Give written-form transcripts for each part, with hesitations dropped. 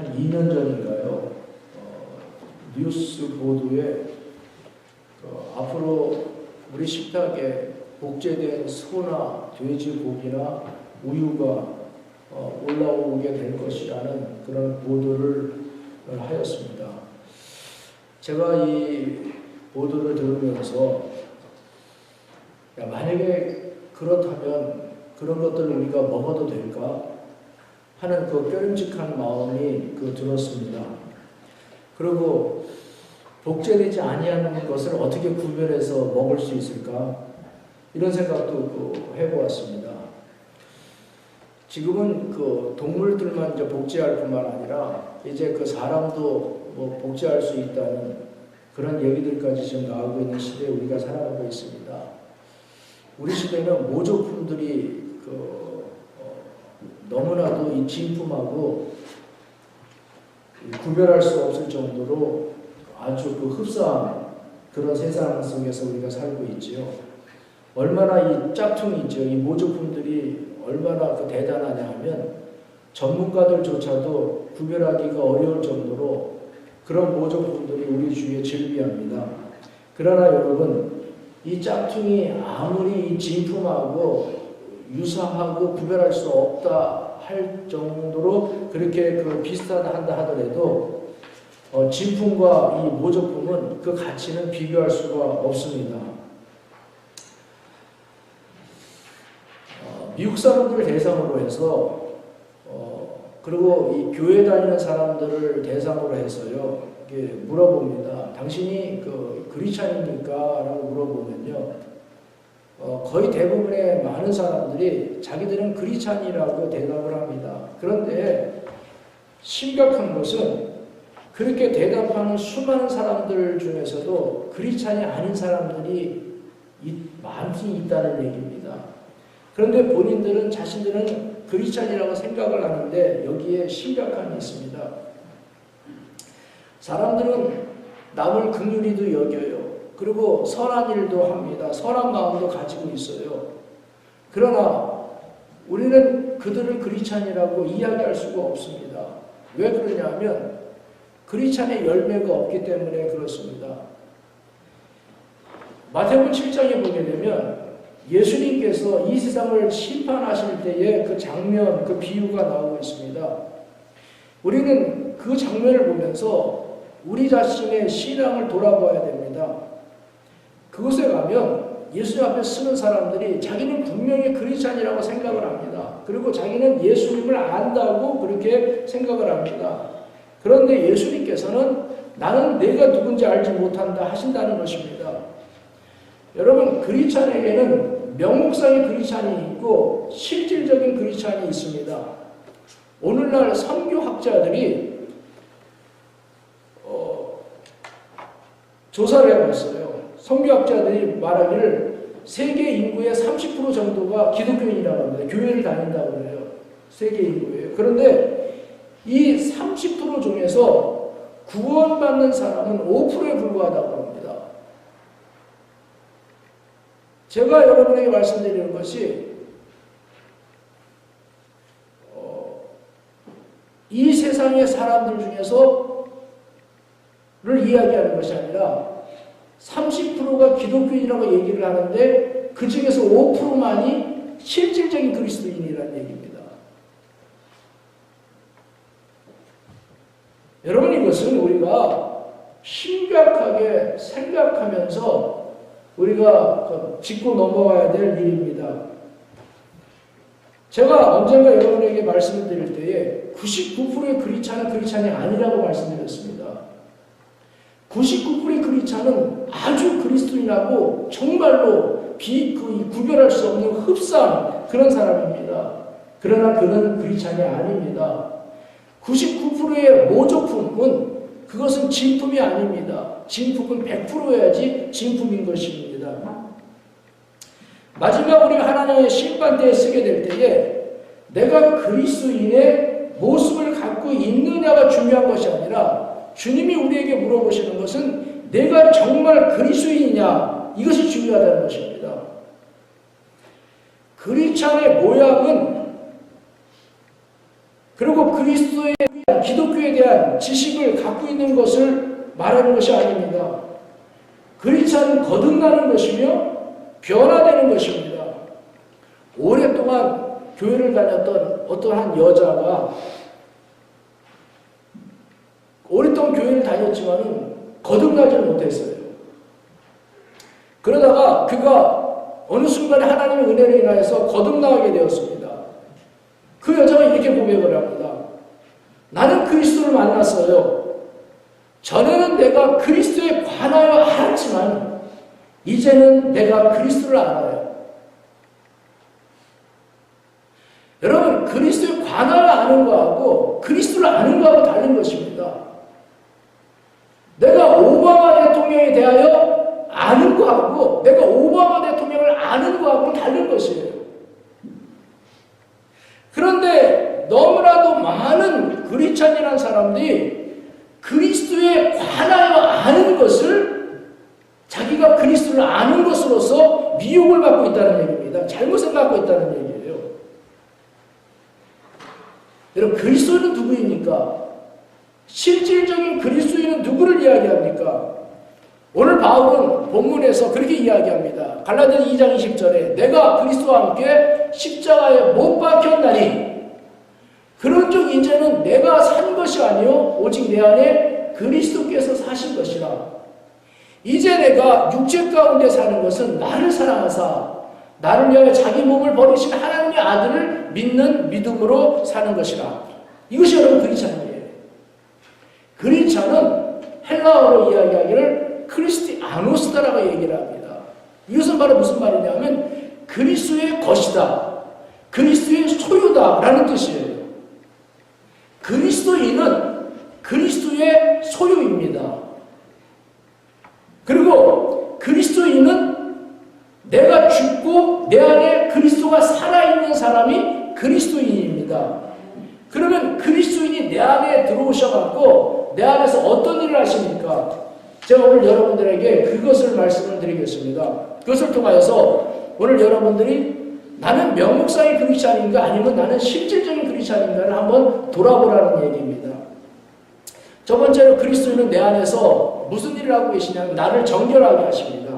한 2년 전인가요? 뉴스 보도에 앞으로 우리 식탁에 복제된 소나 돼지고기나 우유가 올라오게 될 것이라는 그런 보도를 하였습니다. 제가 이 보도를 들으면서 만약에 그렇다면 그런 것들을 우리가 먹어도 될까 하는 그 뼈름직한 마음이 들었습니다. 그리고 복제되지 아니하는 것을 어떻게 구별해서 먹을 수 있을까 이런 생각도 해보았습니다. 지금은 동물들만 이제 복제할 뿐만 아니라 이제 사람도 복제할 수 있다는 그런 얘기들까지 지금 나오고 있는 시대에 우리가 살아가고 있습니다. 우리 시대는 모조품들이 너무나도 이 진품하고 구별할 수 없을 정도로 아주 흡사한 그런 세상 속에서 우리가 살고 있지요. 얼마나 이 짝퉁이죠. 이 모조품들이 얼마나 대단하냐 하면 전문가들조차도 구별하기가 어려울 정도로 그런 모조품들이 우리 주위에 즐비합니다. 그러나 여러분, 이 짝퉁이 아무리 이 진품하고 유사하고 구별할 수 없다 할 정도로 그렇게 비슷하다 한다 하더라도 진품과 이 모조품은 그 가치는 비교할 수가 없습니다. 미국 사람들을 대상으로 해서 그리고 이 교회 다니는 사람들을 대상으로 해서요 물어봅니다. 당신이 그리스찬입니까? 라고 물어보면요 거의 대부분의 많은 사람들이 자기들은 그리스찬이라고 대답을 합니다. 그런데 심각한 것은 그렇게 대답하는 수많은 사람들 중에서도 그리스찬이 아닌 사람들이 많이 있다는 얘기입니다. 그런데 본인들은 자신들은 그리스찬이라고 생각을 하는데 여기에 심각함이 있습니다. 사람들은 남을 긍휼히도 여겨요. 그리고 선한 일도 합니다. 선한 마음도 가지고 있어요. 그러나 우리는 그들을 그리스찬이라고 이야기할 수가 없습니다. 왜 그러냐면 그리스찬의 열매가 없기 때문에 그렇습니다. 마태복음 7장에 보게 되면 예수님께서 이 세상을 심판하실 때의 그 장면, 그 비유가 나오고 있습니다. 우리는 그 장면을 보면서 우리 자신의 신앙을 돌아봐야 됩니다. 그곳에 가면 예수 앞에 서는 사람들이 자기는 분명히 그리스찬이라고 생각을 합니다. 그리고 자기는 예수님을 안다고 그렇게 생각을 합니다. 그런데 예수님께서는 나는 내가 누군지 알지 못한다 하신다는 것입니다. 여러분, 그리스찬에게는 명목상의 그리스찬이 있고 실질적인 그리스찬이 있습니다. 오늘날 선교학자들이 조사를 해봤어요. 선교학자들이 말하기를 세계 인구의 30% 정도가 기독교인이라고 합니다. 교회를 다닌다고 해요. 세계 인구에. 그런데 이 30% 중에서 구원받는 사람은 5%에 불과하다고 합니다. 제가 여러분에게 말씀드리는 것이 이 세상의 사람들 중에서를 이야기하는 것이 아니라 30%가 기독교인이라고 얘기를 하는데 그 중에서 5%만이 실질적인 그리스도인이라는 얘기입니다. 여러분, 이것은 우리가 심각하게 생각하면서 우리가 짚고 넘어가야 될 일입니다. 제가 언젠가 여러분에게 말씀을 드릴 때에 99%의 그리스찬은 그리스찬이 아니라고 말씀드렸습니다. 99%의 그리스찬은 아주 그리스도인하고 정말로 구별할 수 없는 흡사한 그런 사람입니다. 그러나 그는 그리스찬이 아닙니다. 99%의 모조품은 그것은 진품이 아닙니다. 진품은 100%여야지 진품인 것입니다. 마지막 우리가 하나님의 심판대에 서게 될 때에 내가 그리스도인의 모습을 갖고 있느냐가 중요한 것이 아니라 주님이 우리에게 물어보시는 것은 내가 정말 그리스도인이냐, 이것이 중요하다는 것입니다. 그리스찬의 모양은 그리고 그리스도에 대한 기독교에 대한 지식을 갖고 있는 것을 말하는 것이 아닙니다. 크리스찬은 거듭나는 것이며 변화되는 것입니다. 오랫동안 교회를 다녔던 어떠한 여자가 오랫동안 교회를 다녔지만 거듭나지는 못했어요. 그러다가 그가 어느 순간에 하나님의 은혜로 인하여서 거듭나게 되었습니다. 그 여자가 이렇게 고백을 합니다. 나는 그리스도를 만났어요. 전에는 내가 그리스도에 관하여 알았지만 이제는 내가 그리스도를 알아요. 여러분, 그리스도에 관하여 아는 거하고 그리스도를 아는 거하고 다른 것입니다. 내가 오바마 대통령에 대하여 아는 거하고 내가 오바마 대통령을 아는 거하고는 다른 것이에요. 그런데 너무나도 많은 크리스찬이라는 사람들이 그리스도에 관하여 아는 것을 자기가 그리스도를 아는 것으로서 미혹을 받고 있다는 얘기입니다. 잘못을 받고 있다는 얘기예요. 여러분, 그리스도는 누구입니까? 실질적인 그리스도인은 누구를 이야기합니까? 오늘 바울은 본문에서 그렇게 이야기합니다. 갈라디아 2장 20절에 내가 그리스도와 함께 십자가에 못 박혔나니 그런즉 이제는 내가 산 것이 아니요 오직 내 안에 그리스도께서 사신 것이라. 이제 내가 육체 가운데 사는 것은 나를 사랑하사 나를 위하여 자기 몸을 버리신 하나님의 아들을 믿는 믿음으로 사는 것이라. 이것이 여러분 그리스찬이에요. 그리스찬은 헬라어로 이야기하기를 크리스티아노스다라고 얘기를 합니다. 이것은 바로 무슨 말이냐면 그리스도의 것이다, 그리스도의 소유다라는 뜻이에요. 그리스도인은 그리스도의 소유입니다. 그리고 그리스도인은 내가 죽고 내 안에 그리스도가 살아있는 사람이 그리스도인입니다. 그러면 그리스도인이 내 안에 들어오셔갖고 내 안에서 어떤 일을 하십니까? 제가 오늘 여러분들에게 그것을 말씀을 드리겠습니다. 그것을 통하여서 오늘 여러분들이 나는 명목상의 크리스찬인가 아니면 나는 실질적인 크리스찬인가를 한번 돌아보라는 얘기입니다. 첫 번째로 그리스도인은 내 안에서 무슨 일을 하고 계시냐면 나를 정결하게 하십니다.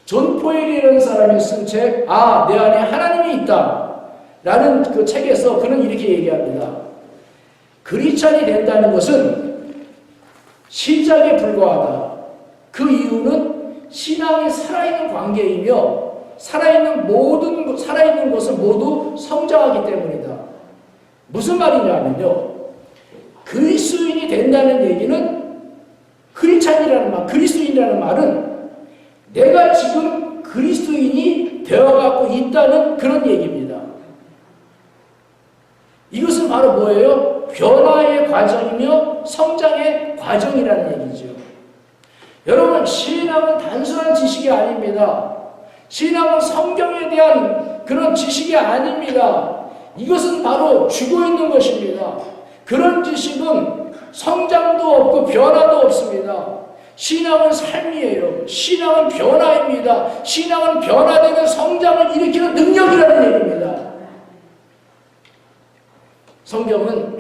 존 포엘이라는 사람이 쓴 책, 내 안에 하나님이 있다 라는 그 책에서 그는 이렇게 얘기합니다. 크리스찬이 된다는 것은 시작에 불과하다. 그 이유는 신앙이 살아있는 관계이며 살아있는 것은 모두 성장하기 때문이다. 무슨 말이냐면요, 그리스도인이 된다는 얘기는 그리스도인이라는 말은 내가 지금 그리스도인이 되어가고 있다는 그런 얘기입니다. 이것은 바로 뭐예요? 변화의 과정이며 성장의 과정이라는 얘기죠. 여러분, 신앙은 단순한 지식이 아닙니다. 신앙은 성경에 대한 그런 지식이 아닙니다. 이것은 바로 죽어 있는 것입니다. 그런 지식은 성장도 없고 변화도 없습니다. 신앙은 삶이에요. 신앙은 변화입니다. 신앙은 변화되는 성장을 일으키는 능력이라는 얘기입니다. 성경은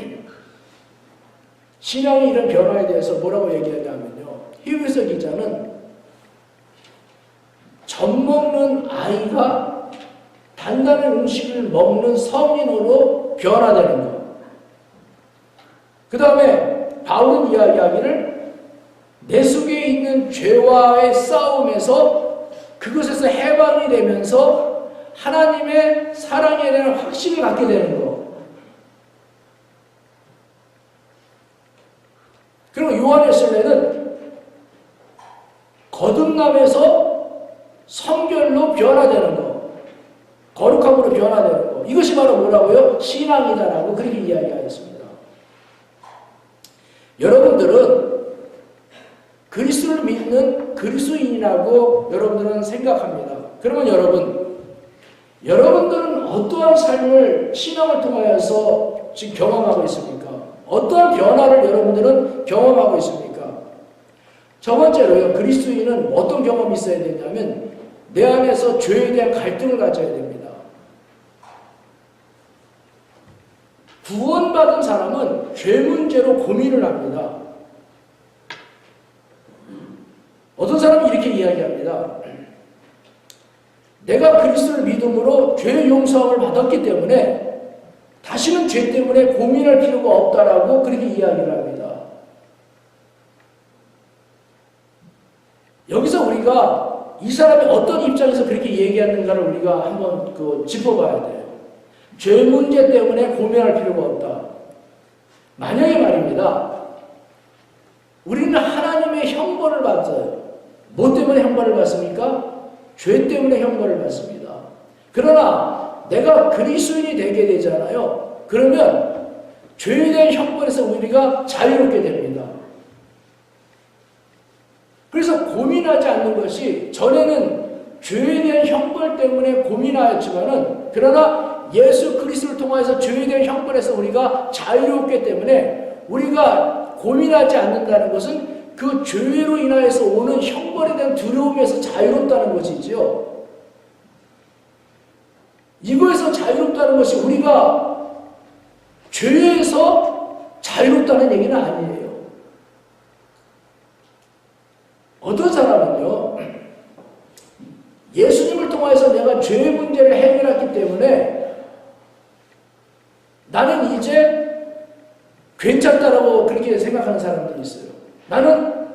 신앙의 이런 변화에 대해서 뭐라고 얘기하냐면요, 히브리서 기자는 젖 먹는 아이가 단단한 음식을 먹는 성인으로 변화되는 것. 그 다음에 바울은 이야기하기를 내 속에 있는 죄와의 싸움에서 그것에서 해방이 되면서 하나님의 사랑에 대한 확신을 갖게 되는 것. 그리고 요한일서에는 거듭남에서 성결로 변화되는 것, 거룩함으로 변화되는 것. 이것이 바로 뭐라고요? 신앙이다라고 그렇게 이야기하였습니다. 여러분들은 그리스도를 믿는 그리스도인이라고 여러분들은 생각합니다. 그러면 여러분들은 어떠한 삶을 신앙을 통하여서 지금 경험하고 있습니까? 어떠한 변화를 여러분들은 경험하고 있습니까? 첫 번째로요, 그리스도인은 어떤 경험이 있어야 되냐면 내 안에서 죄에 대한 갈등을 가져야 됩니다. 구원받은 사람은 죄 문제로 고민을 합니다. 어떤 사람은 이렇게 이야기합니다. 내가 그리스도를 믿음으로 죄 용서함을 받았기 때문에 다시는 죄 때문에 고민할 필요가 없다라고 그렇게 이야기를 합니다. 여기서 우리가 이 사람이 어떤 입장에서 그렇게 얘기하는가를 우리가 한번 짚어봐야 돼요. 죄 문제 때문에 고민할 필요가 없다. 만약에 말입니다. 우리는 하나님의 형벌을 받아요. 뭐 때문에 형벌을 받습니까? 죄 때문에 형벌을 받습니다. 그러나 내가 그리스도인이 되게 되잖아요. 그러면 죄에 대한 형벌에서 우리가 자유롭게 됩니다. 그래서 고민하지 않는 것이, 전에는 죄에 대한 형벌 때문에 고민하였지만은, 그러나 예수 그리스도를 통해서 죄에 대한 형벌에서 우리가 자유롭기 때문에 우리가 고민하지 않는다는 것은 그 죄로 인하여서 오는 형벌에 대한 두려움에서 자유롭다는 것이지요. 이거에서 자유롭다는 것이 우리가 죄에서 자유롭다는 얘기는 아니에요. 어떤 사람은요, 예수님을 통해서 내가 죄의 문제를 해결했기 때문에 나는 이제 괜찮다라고 그렇게 생각하는 사람들이 있어요. 나는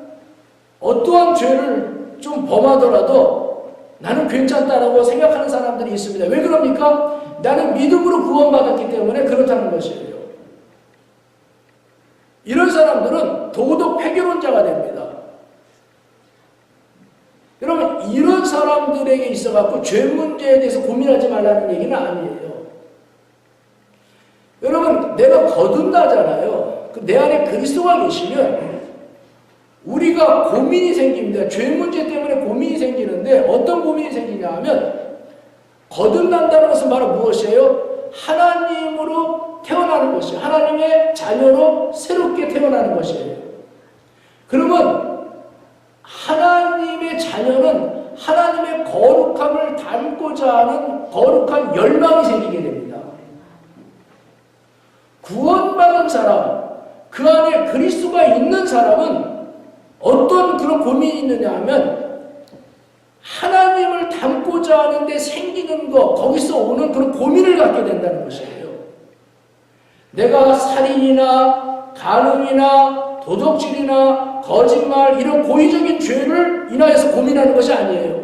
어떠한 죄를 좀 범하더라도 나는 괜찮다라고 생각하는 사람들이 있습니다. 왜 그럽니까? 나는 믿음으로 구원받았기 때문에 그렇다는 것이에요. 이런 사람들은 도덕 폐결론자가 됩니다. 여러분, 이런 사람들에게 있어갖고 죄 문제에 대해서 고민하지 말라는 얘기는 아니에요. 여러분, 내가 거듭나잖아요. 내 안에 그리스도가 계시면 우리가 고민이 생깁니다. 죄 문제 때문에 고민이 생기는데 어떤 고민이 생기냐 하면, 거듭난다는 것은 바로 무엇이에요? 하나님으로 태어나는 것이에요. 하나님의 자녀로 새롭게 태어나는 것이에요. 그러면 하나님의 자녀는 하나님의 거룩함을 닮고자 하는 거룩한 열망이 생기게 됩니다. 구원받은 사람, 그 안에 그리스도가 있는 사람은 어떤 그런 고민이 있느냐 하면, 하나님을 닮고자 하는데 생기는 것, 거기서 오는 그런 고민을 갖게 된다는 것이에요. 내가 살인이나 간음이나 도둑질이나 거짓말, 이런 고의적인 죄를 인하여서 고민하는 것이 아니에요.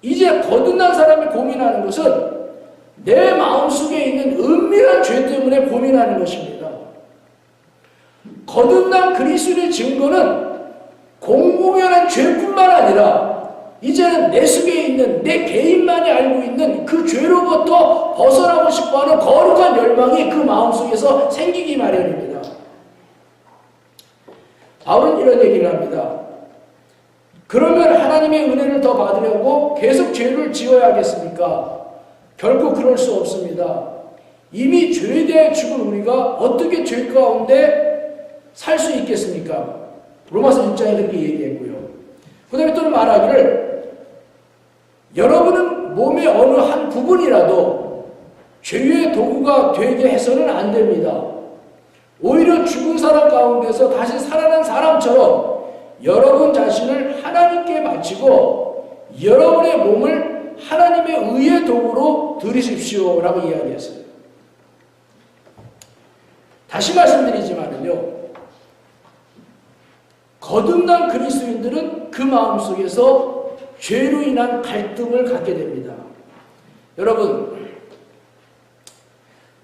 이제 거듭난 사람이 고민하는 것은 내 마음속에 있는 은밀한 죄 때문에 고민하는 것입니다. 거듭난 그리스도의 증거는 공공연한 죄뿐만 아니라 이제는 내 속에 있는, 내 개인만이 알고 있는 그 죄로부터 벗어나고 싶어하는 거룩한 열망이 그 마음속에서 생기기 마련입니다. 바울은 이런 얘기를 합니다. 그러면 하나님의 은혜를 더 받으려고 계속 죄를 지어야겠습니까? 결코 그럴 수 없습니다. 이미 죄에 대해 죽은 우리가 어떻게 죄 가운데 살 수 있겠습니까? 로마서 6장에 그렇게 얘기했고요. 그 다음에 또 말하기를, 여러분은 몸의 어느 한 부분이라도 죄의 도구가 되게 해서는 안 됩니다. 오히려 죽은 사람 가운데서 다시 살아난 사람처럼 여러분 자신을 하나님께 바치고 여러분의 몸을 하나님의 의의 도구로 드리십시오 라고 이야기했어요. 다시 말씀드리지만요, 거듭난 그리스도인들은 그 마음속에서 죄로 인한 갈등을 갖게 됩니다. 여러분,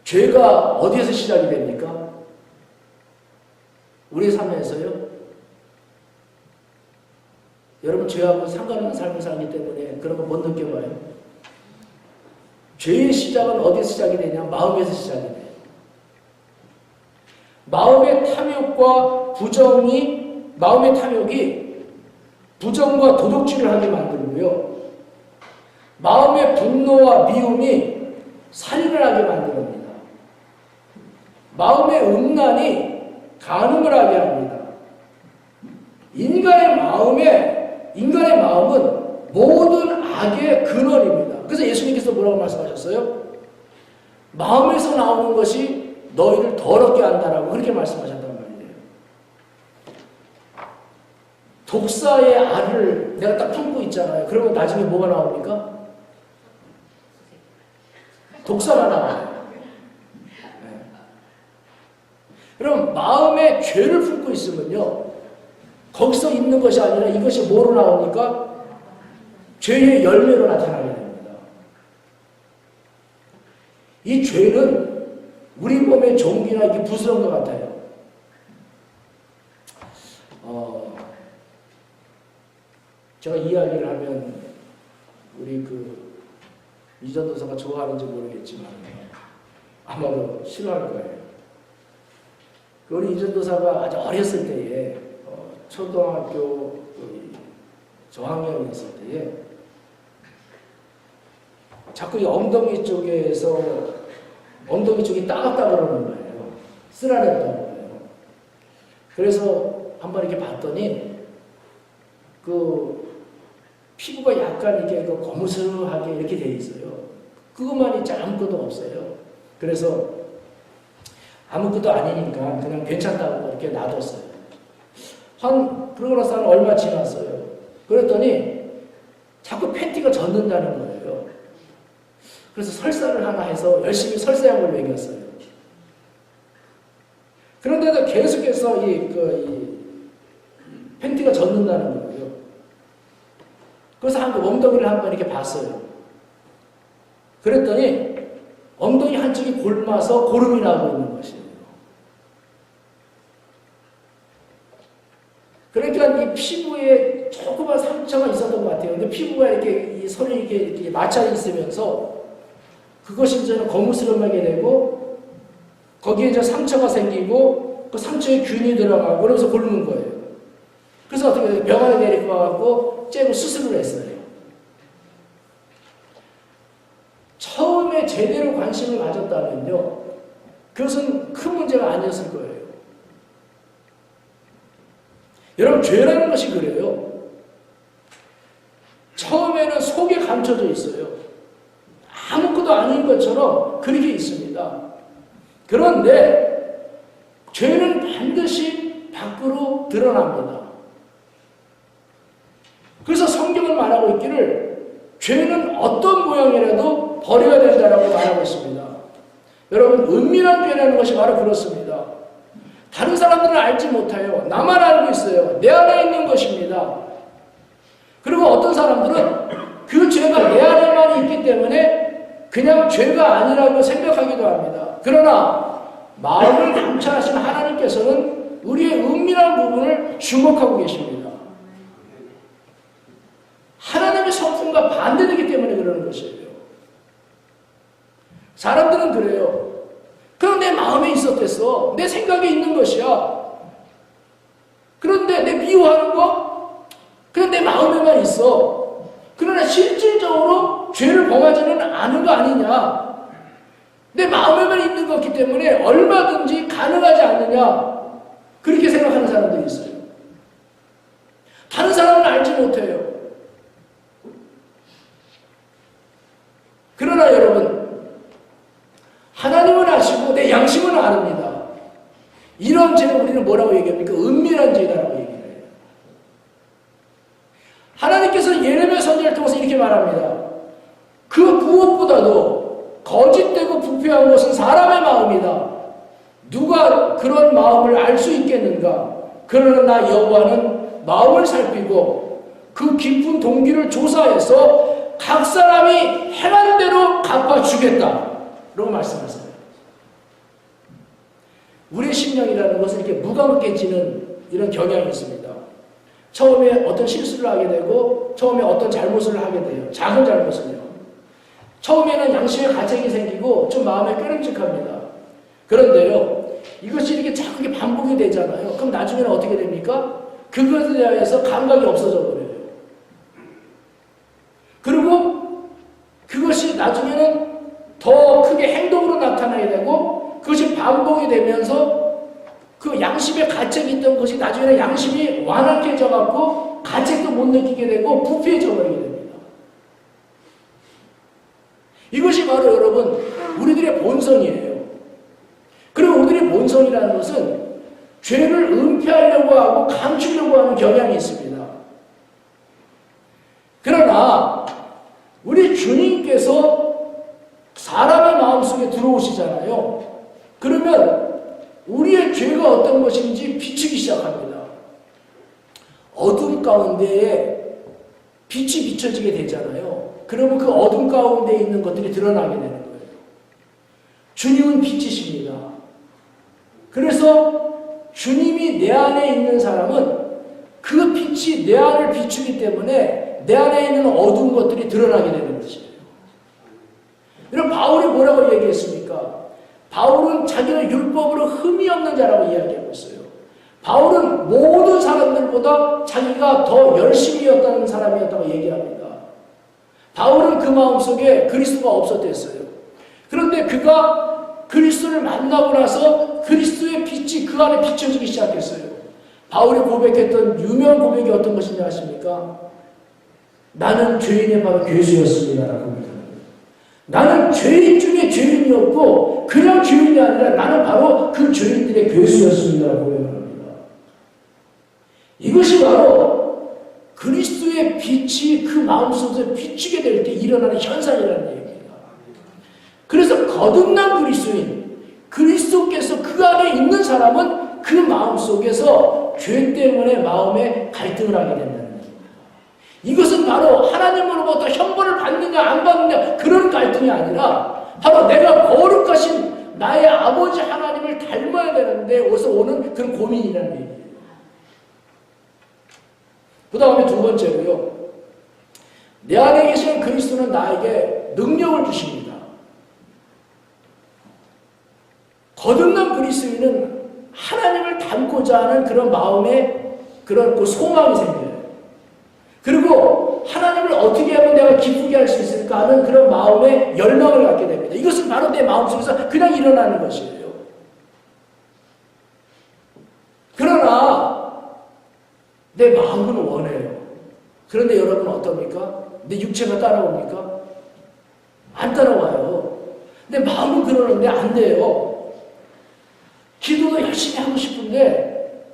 죄가 어디에서 시작이 됩니까? 우리 삶에서요? 여러분, 죄하고 상관없는 삶을 살기 때문에 그런 거 못 느껴봐요. 죄의 시작은 어디서 시작이 되냐? 마음에서 시작이 돼요. 마음의 탐욕이 부정과 도둑질을 하게 만들고요. 마음의 분노와 미움이 살인을 하게 만듭니다. 마음의 음란이 간음을 하게 합니다. 인간의 마음은 모든 악의 근원입니다. 그래서 예수님께서 뭐라고 말씀하셨어요? 마음에서 나오는 것이 너희를 더럽게 한다라고 그렇게 말씀하셨단 말이에요. 독사의 알을 내가 딱 품고 있잖아요. 그러면 나중에 뭐가 나옵니까? 독사가 나와요. 네. 그럼 마음에 죄를 품고 있으면요, 거기서 있는 것이 아니라 이것이 뭐로 나옵니까? 죄의 열매로 나타나게 됩니다. 이 죄는 우리 몸의 종기나 이렇게 부스러운 것 같아요. 제가 이야기를 하면 우리 이전도사가 좋아하는지 모르겠지만 아마도 싫어할 거예요. 우리 이전도사가 아주 어렸을 때에 초등학교 저학년이었을 때에 자꾸 이 엉덩이 쪽에서 엉덩이 쪽이 따갑다 그러는 거예요. 쓰라렸다는 거예요. 그래서 한번 이렇게 봤더니 피부가 약간 이렇게 거무스하게 이렇게 돼 있어요. 그것만 있지 아무것도 없어요. 그래서 아무것도 아니니까 그냥 괜찮다고 이렇게 놔뒀어요. 그러고 나서 얼마 지났어요. 그랬더니 자꾸 팬티가 젖는다는 거예요. 그래서 설사를 하나 해서 열심히 설사약을 먹였어요. 그런데도 계속해서 이 팬티가 젖는다는 거예요. 그래서 엉덩이를 한번 이렇게 봤어요. 그랬더니 엉덩이 한쪽이 골마서 고름이 나고 있는 것이에요. 그러니까 이 피부에 조그만 상처가 있었던 것 같아요. 근데 피부가 이렇게 이 선이 이렇게 맞춰 있으면서 그것이 이제 거무스름하게 되고 거기에 이제 상처가 생기고 그 상처에 균이 들어가고 그러면서 곪는 거예요. 그래서 어떻게 병원에 데리고 와갖고 째고 수술을 했어요. 처음에 제대로 관심을 가졌다면요, 그것은 큰 문제가 아니었을 거예요. 여러분, 죄라는 것이 그래요. 처음에는 속에 감춰져 있어요. 아무것도 아닌 것처럼 그렇게 있습니다. 그런데 죄는 반드시 밖으로 드러납니다. 그래서 성경은 말하고 있기를 죄는 어떤 모양이라도 버려야 된다라고 말하고 있습니다. 여러분, 은밀한 죄라는 것이 바로 그렇습니다. 다른 사람들은 알지 못해요. 나만 알고 있어요. 내 안에 있는 것입니다. 그리고 어떤 사람들은 그 죄가 내 안에만 있기 때문에 그냥 죄가 아니라고 생각하기도 합니다. 그러나 마음을 감찰하신 하나님께서는 우리의 은밀한 부분을 주목하고 계십니다. 하나님의 성품과 반대되기 때문에 그러는 것이에요. 사람들은 그래요. 그럼 내 마음에 있었댔어. 내 생각에 있는 것이야. 그런데 내 미워하는 거? 그냥 내 마음에만 있어. 그러나 실질적으로 죄를 범하지는 않은 거 아니냐. 내 마음에만 있는 거기 때문에 얼마든지 가능하지 않느냐. 그렇게 생각하는 사람들이 있어요. 다른 사람은 알지 못해요. 그러나 여러분, 하나님은 아시고 내 양심은 아릅니다. 이런 죄는 우리는 뭐라고 얘기합니까? 은밀한 죄다라고 얘기해요. 하나님께서 예레미야 선지자를 통해서 이렇게 말합니다. 그 무엇보다도 거짓되고 부패한 것은 사람의 마음이다. 누가 그런 마음을 알 수 있겠는가? 그러나 나 여호와는 마음을 살피고 그 깊은 동기를 조사해서 각 사람이 행한 대로 갚아주겠다 라고 말씀하세요. 우리의 심령이라는 것은 이렇게 무감각해지는 이런 경향이 있습니다. 처음에 어떤 실수를 하게 되고 처음에 어떤 잘못을 하게 돼요. 작은 잘못을요. 처음에는 양심의 가책이 생기고 좀 마음에 끄름직합니다. 그런데요, 이것이 이렇게 자꾸 이렇게 반복이 되잖아요. 그럼 나중에는 어떻게 됩니까? 그것에 대해서 감각이 없어져 버려요. 그리고 그것이 나중에는 더 크게 행동으로 나타나게 되고 그것이 반복이 되면서 그 양심의 가책이 있던 것이 나중에는 양심이 완악해져 갖고 가책도 못 느끼게 되고 부패해져 버리게 됩니다. 이것이 바로 여러분 우리들의 본성이에요. 그리고 우리들의 본성이라는 것은 죄를 은폐하려고 하고 감추려고 하는 경향이 있습니다. 그러나 우리 주님께서 사람의 마음속에 들어오시잖아요. 그러면 우리의 죄가 어떤 것인지 비추기 시작합니다. 어둠 가운데에 빛이 비춰지게 되잖아요. 그러면 그 어둠 가운데 있는 것들이 드러나게 되는 거예요. 주님은 빛이십니다. 그래서 주님이 내 안에 있는 사람은 그 빛이 내 안을 비추기 때문에 내 안에 있는 어두운 것들이 드러나게 되는 것이에요. 이런 바울이 뭐라고 얘기했습니까? 바울은 자기는 율법으로 흠이 없는 자라고 이야기하고 있어요. 바울은 모든 사람들보다 자기가 더 열심이었다는 사람이었다고 얘기합니다. 바울은 그 마음속에 그리스도가 없었댔어요. 그런데 그가 그리스도를 만나고 나서 그리스도의 빛이 그 안에 비춰지기 시작했어요. 바울이 고백했던 유명한 고백이 어떤 것인지 아십니까? 나는 죄인의 바로 괴수였습니다라고 합니다. 나는 죄인 중에 죄인이었고 그냥 죄인이 아니라 나는 바로 그 죄인들의 괴수였습니다라고 고백합니다. 이것이 바로 그리스도의 빛이 그 마음속에서 비추게 될 때 일어나는 현상이라는 얘기입니다. 그래서 거듭난 그리스도인, 그리스도께서 그 안에 있는 사람은 그 마음속에서 죄 때문에 마음에 갈등을 하게 된다는 겁니다. 이것은 바로 하나님으로부터 형벌을 받느냐 안 받느냐 그런 갈등이 아니라 바로 내가 거룩하신 나의 아버지 하나님을 닮아야 되는데 어디서 오는 그런 고민이라는 얘기예요. 그 다음에 두 번째로요. 내 안에 계신 그리스도는 나에게 능력을 주십니다. 거듭난 그리스도인은 하나님을 닮고자 하는 그런 마음에 그런 그 소망이 생겨요. 그리고 하나님을 어떻게 하면 내가 기쁘게 할 수 있을까 하는 그런 마음에 열망을 갖게 됩니다. 이것은 바로 내 마음속에서 그냥 일어나는 것이에요. 그러나 내 마음은 원해요. 그런데 여러분 어떻습니까? 내 육체가 따라옵니까? 안 따라와요. 내 마음은 그러는데 안 돼요. 기도도 열심히 하고 싶은데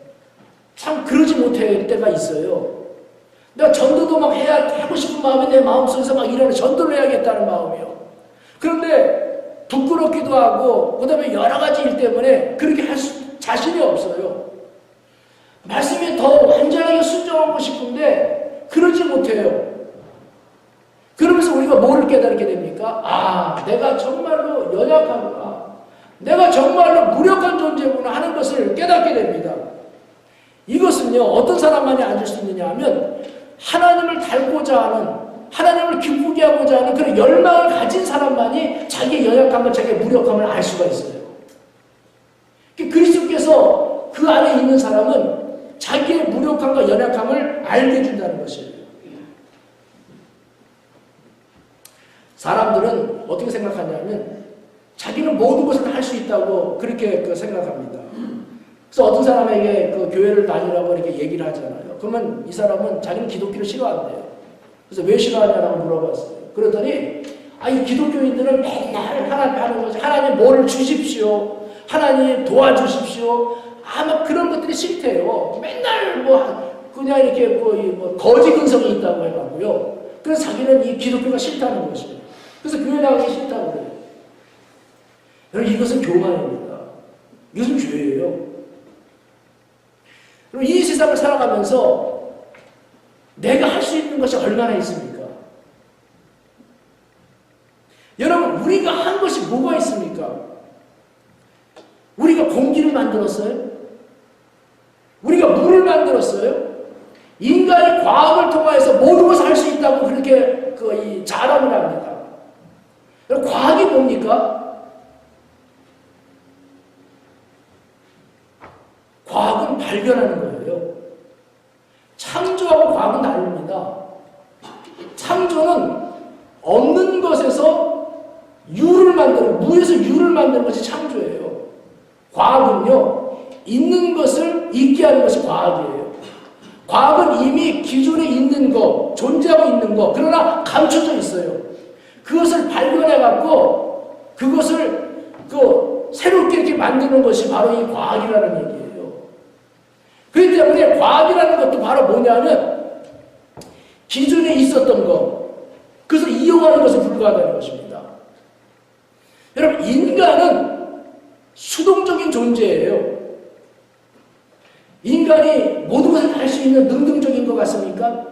참 그러지 못할 때가 있어요. 내가 전도도 막 하고 싶은 마음이 내 마음속에서 막 일어나 전도를 해야겠다는 마음이요. 그런데 부끄럽기도 하고 그 다음에 여러 가지 일 때문에 그렇게 할 자신이 없어요. 말씀에 더 완전하게 순종하고 싶은데 그러지 못해요. 그러면서 우리가 뭐를 깨닫게 됩니까? 아, 내가 정말로 연약하구나. 내가 정말로 무력한 존재구나 하는 것을 깨닫게 됩니다. 이것은요, 어떤 사람만이 앉을 수 있느냐 하면 하나님을 닮고자 하는, 하나님을 기쁘게 하고자 하는 그런 열망을 가진 사람만이 자기의 연약함을, 자기의 무력함을 알 수가 있어요. 그리스도께서 그 안에 있는 사람은 자기의 무력함과 연약함을 알게 해준다는 것이에요. 사람들은 어떻게 생각하냐면 자기는 모든 것을 할 수 있다고 그렇게 생각합니다. 그래서 어떤 사람에게 그 교회를 다니라고 이렇게 얘기를 하잖아요. 그러면 이 사람은 자기는 기독교를 싫어한대요. 그래서 왜 싫어하냐고 물어봤어요. 그랬더니 이 기독교인들은 맨날 하나님 하는 거지. 하나님 뭐를 주십시오. 하나님 도와주십시오. 아마 그런 것들이 싫대요. 맨날 그냥 이렇게 거지 근성이 있다고 해가고요. 그래서 자기는 이 기독교가 싫다는 것이에요. 그래서 교회 나가기 싫다고 그래요. 여러분, 이것은 교만입니다. 이것은 죄예요. 그럼 이 세상을 살아가면서 내가 할 수 있는 것이 얼마나 있습니까? 여러분, 우리가 한 것이 뭐가 있습니까? 우리가 공기를 만들었어요? 우리가 물을 만들었어요? 인간이 과학을 통해서 모든 것을 할 수 있다고 그렇게 자랑을 합니다. 여러분, 과학이 뭡니까? 과학은 발견하는 거예요. 창조하고 과학은 다릅니다. 창조는 없는 것에서 유를 만드는, 무에서 유를 만드는 것이 창조예요. 과학은요, 있는 것을 있게 하는 것이 과학이에요. 과학은 이미 기존에 있는 거, 존재하고 있는 거, 그러나 감춰져 있어요. 그것을 발견해갖고 그것을 새롭게 이렇게 만드는 것이 바로 이 과학이라는 얘기예요. 그렇기 때문에 과학이라는 것도 바로 뭐냐면 기존에 있었던 것, 그것을 이용하는 것에 불과하다는 것입니다. 여러분, 인간은 수동적인 존재예요. 인간이 모든 것을 할 수 있는 능동적인 것 같습니까?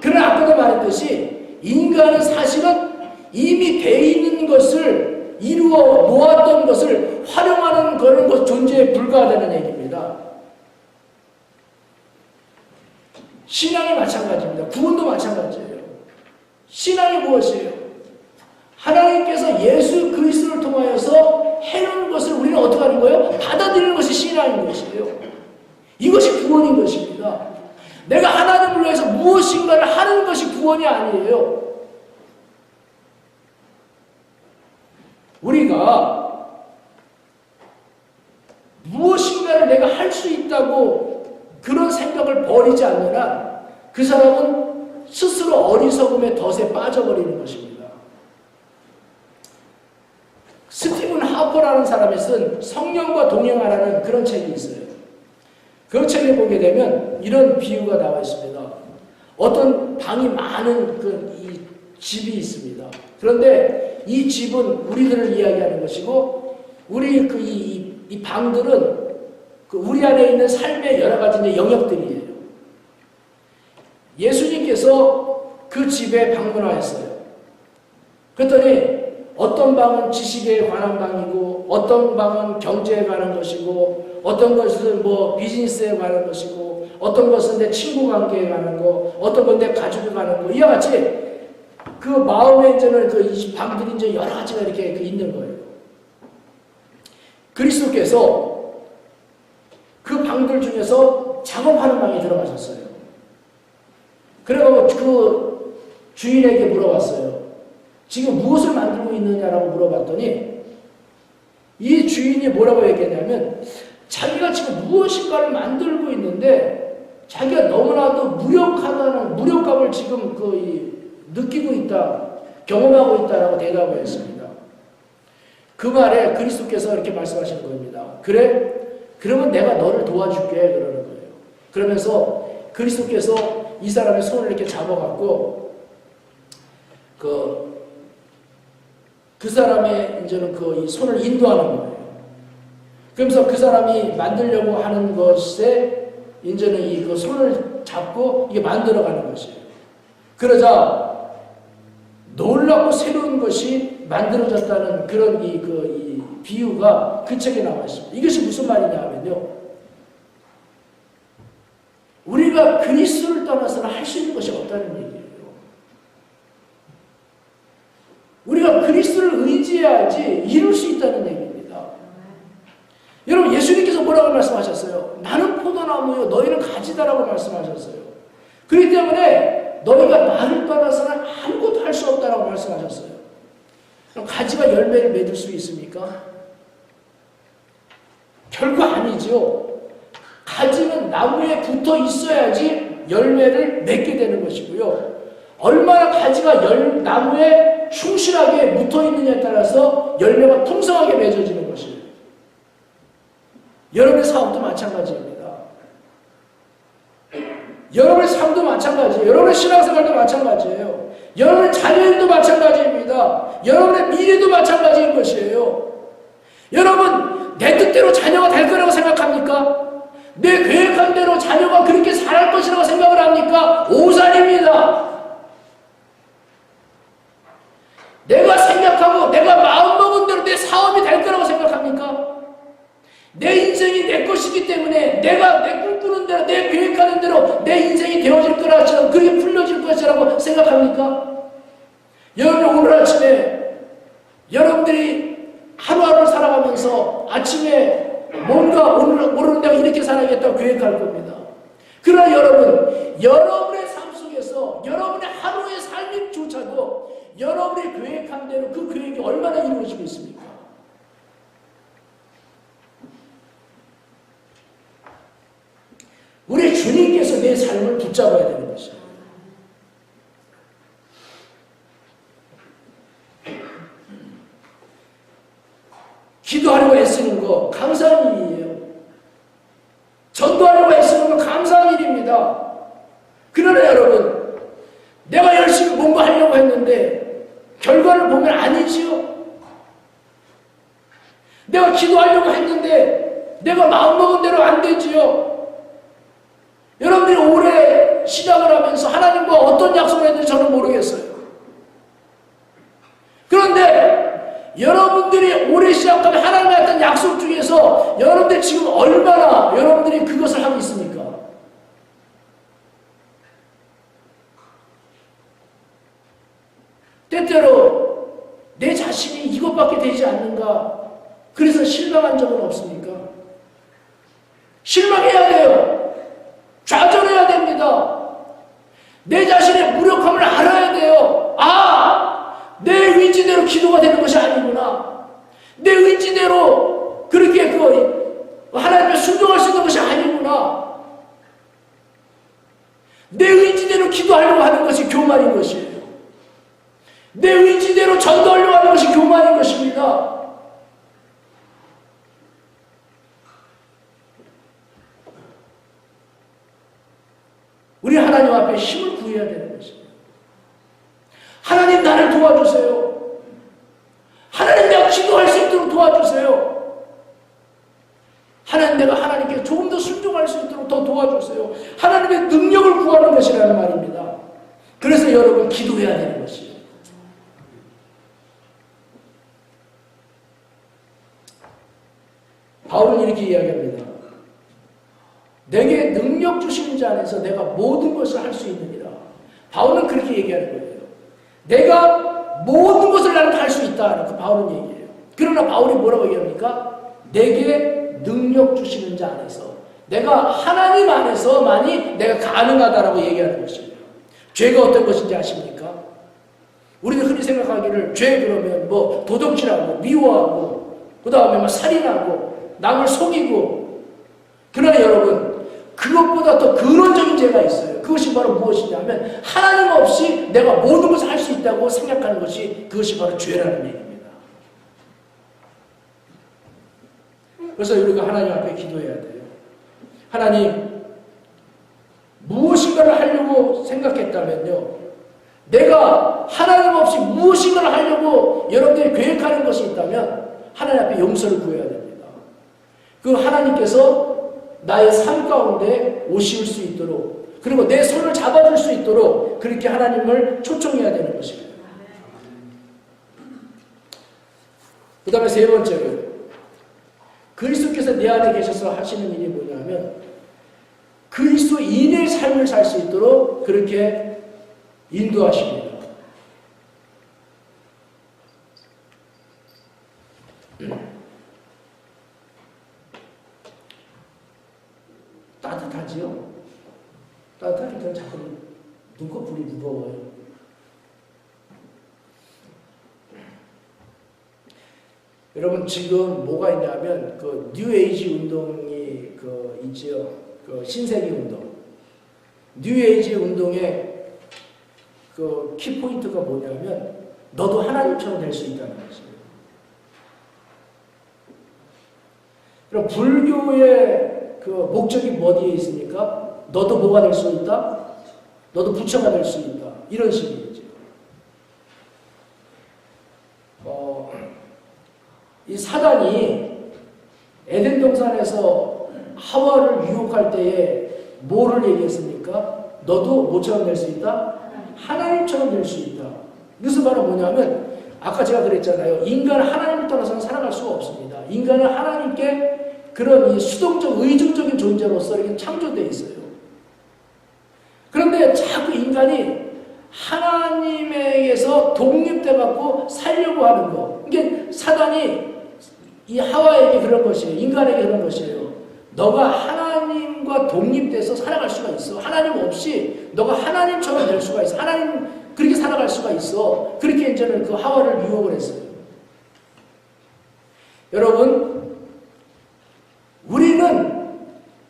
그러나 아까도 말했듯이 인간은 사실은 이미 돼 있는 것을 이루어 놓았던 것을 활용하는 그런 것 존재에 불과하다는 얘기입니다. 신앙이 마찬가지입니다. 구원도 마찬가지예요. 신앙이 무엇이에요? 하나님께서 예수 그리스도를 통하여서 해놓은 것을 우리는 어떻게 하는 거예요? 받아들이는 것이 신앙인 것이에요. 이것이 구원인 것입니다. 내가 하나님을 위해서 무엇인가를 하는 것이 구원이 아니에요. 우리가 무엇인가를 내가 할 수 있다고 그런 생각을 버리지 않는 한 그 사람은 스스로 어리석음의 덫에 빠져버리는 것입니다. 스티븐 하퍼라는 사람이 쓴 성령과 동행하라는 그런 책이 있어요. 그 책을 보게 되면 이런 비유가 나와 있습니다. 어떤 방이 많은 이 집이 있습니다. 그런데 이 집은 우리들을 이야기하는 것이고, 우리 이 방들은 우리 안에 있는 삶의 여러 가지 이제 영역들이에요. 예수님께서 그 집에 방문하였어요. 그랬더니 어떤 방은 지식에 관한 방이고, 어떤 방은 경제에 관한 것이고, 어떤 것은 뭐 비즈니스에 관한 것이고, 어떤 것은 내 친구 관계에 관한 거, 어떤 건 내 가족에 관한 거, 이와 같이 그 마음에 이제는 그 방들이 이제 여러 가지가 이렇게 있는 거예요. 그리스도께서 그 방들 중에서 작업하는 방에 들어가셨어요. 그래서 그 주인에게 물어봤어요. 지금 무엇을 만들고 있느냐라고 물어봤더니 이 주인이 뭐라고 얘기했냐면, 자기가 지금 무엇인가를 만들고 있는데 자기가 너무나도 무력감을 지금 느끼고 있다, 경험하고 있다라고 대답을 했습니다. 그 말에 그리스도께서 이렇게 말씀하시는 겁니다. 그래? 그러면 내가 너를 도와줄게, 그러는 거예요. 그러면서 그리스도께서 이 사람의 손을 이렇게 잡아갖고 그 사람의 이제는 이 손을 인도하는 거예요. 그러면서 그 사람이 만들려고 하는 것에 이제는 그 손을 잡고 이게 만들어가는 것이에요. 그러자 놀랍고 새로운 것이 만들어졌다는 그런 이 비유가 그 책에 나와 있습니다. 이것이 무슨 말이냐 하면요, 우리가 그리스도를 떠나서는 할 수 있는 것이 없다는 얘기예요. 우리가 그리스도를 의지해야지 이룰 수 있다는 얘기입니다. 여러분, 예수님께서 뭐라고 말씀하셨어요? 나는 포도나무요, 너희는 가지다라고 말씀하셨어요. 그렇기 때문에 너희가 나를 떠나서는 아무것도 할 수 없다라고 말씀하셨어요. 그럼 가지가 열매를 맺을 수 있습니까? 결코 아니죠. 가지는 나무에 붙어 있어야지 열매를 맺게 되는 것이고요. 얼마나 가지가 나무에 충실하게 붙어 있느냐에 따라서 열매가 풍성하게 맺어지는 것이에요. 여러분의 사업도 마찬가지입니다. 여러분의 삶도 마찬가지예요. 여러분의 신앙생활도 마찬가지예요. 여러분의 자녀일도 마찬가지입니다. 여러분의 미래도 마찬가지인 것이에요. 여러분, 내 뜻대로 자녀가 될 거라고 생각합니까? 내 계획한 대로 자녀가 그렇게 살할 것이라고 생각을 합니까? 오산입니다. 내가 생각하고 내가 마음먹은 대로 내 사업이 될 거라고 생각합니까? 내 인생이 내 것이기 때문에 내가 내 꿈꾸는 대로, 내 계획하는 대로 내 인생이 되어질 거라처럼 그렇게 풀려질 것이라고 생각합니까? 여러분, 오늘 아침에 여러분들이 하루하루를 살아가면서 아침에 뭔가 오늘 내가 이렇게 살아야겠다고 계획할 겁니다. 그러나 여러분의 삶 속에서 여러분의 하루의 삶조차도 여러분이 계획한 대로 그 계획이 얼마나 이루어지고 있습니까? 우리 주님께서 내 삶을 붙잡아야 되는 것이에요. 기도하려고 애쓰는 거 감사한 일이에요. 전도하려고 애쓰는 거 감사한 일입니다. 그러나 여러분, 내가 열심히 공부하려고 했는데 결과를 보면 아니지요. 내가 기도하려고 했는데 내가 마음먹은 대로 안 되지요. 여러분들이 올해 시작을 하면서 하나님과 어떤 약속을 했는지 저는 모르겠어요. 그런데 여러분들이 올해 시작하면 하나님과 했던 약속 중에서 여러분들 지금 얼마나 여러분들이 그것을 하고 있습니까? 때때로 내 자신이 이것밖에 되지 않는가? 그래서 실망한 적은 없습니까? 실망해야 돼요. 좌절해야 됩니다. 내 자신의 무력함을 알아야 돼요. 내 의지대로 기도가 되는 것이 아니구나. 내 의지대로 그렇게 하나님께 순종할 수 있는 것이 아니구나. 내 의지대로 기도하려고 하는 것이 교만인 것이에요. 내 의지대로 전도하려고 하는 것이 교만인 것입니다. 우리 하나님 앞에 힘을 구해야 되는 것입니다. 하나님 나를 도와주세요. 하나님 내가 기도할 수 있도록 도와주세요. 하나님 내가 하나님께 조금 더 순종할 수 있도록 더 도와주세요. 하나님의 능력을 구하는 것이라는 말입니다. 그래서 여러분 기도해야 되는 것이에요. 바울은 이렇게 이야기합니다. 내게 능력 주시는 자 안에서 내가 모든 것을 할 수 있느니라. 바울은 그렇게 얘기하는 거예요. 내가 모든 것을 나는 할 수 있다. 그 바울은 얘기해요. 그러나 바울이 뭐라고 얘기합니까? 내게 능력 주시는 자 안에서, 내가 하나님 안에서만이 내가 가능하다라고 얘기하는 것이에요. 죄가 어떤 것인지 아십니까? 우리는 흔히 생각하기를 죄 그러면 뭐 도둑질하고 미워하고 그 다음에 살인하고 남을 속이고, 그러나 여러분 그것보다 더 근원적인 죄가 있어요. 그것이 바로 무엇이냐면 하나님 없이 내가 모든 것을 할 수 있다고 생각하는 것이, 그것이 바로 죄라는 얘기입니다. 그래서 우리가 하나님 앞에 기도해야 돼요. 하나님, 무엇인가를 하려고 생각했다면요, 내가 하나님 없이 무엇인가를 하려고 여러분들이 계획하는 것이 있다면 하나님 앞에 용서를 구해야 됩니다. 그 하나님께서 나의 삶 가운데 오실 수 있도록, 그리고 내 손을 잡아줄 수 있도록 그렇게 하나님을 초청해야 되는 것입니다. 그 다음에 세 번째로, 그리스도께서 내 안에 계셔서 하시는 일이 뭐냐면 그리스도인의 삶을 살 수 있도록 그렇게 인도하십니다. 따뜻하지요? 따뜻하니까 자꾸 눈꺼풀이 무거워요. 여러분 지금 뭐가 있냐면 그 뉴에이지 운동이 있지요. 그 신세기 운동. 뉴에이지 운동의 그 키포인트가 뭐냐면 너도 하나님처럼 될 수 있다는 것이에요. 그럼 불교의 그 목적이 어디에 있습니까? 너도 뭐가 될 수 있다? 너도 부처가 될 수 있다. 이런 식이죠. 이 사단이 에덴 동산에서 하와를 유혹할 때에 뭐를 얘기했습니까? 너도 뭐처럼 될 수 있다? 하나님처럼 될 수 있다. 무슨 말은 뭐냐면 아까 제가 그랬잖아요. 인간은 하나님을 떠나서는 살아갈 수가 없습니다. 인간은 하나님께 그런 이 수동적 의존적인 존재로서 이렇게 창조되어 있어요. 그런데 자꾸 인간이 하나님에게서 독립돼갖고 살려고 하는 거. 이게 사단이 이 하와에게 그런 것이에요. 인간에게 그런 것이에요. 너가 하나님과 독립돼서 살아갈 수가 있어. 하나님 없이 너가 하나님처럼 될 수가 있어. 하나님 그렇게 살아갈 수가 있어. 그렇게 이제는 그 하와를 유혹을 했어요. 여러분, 우리는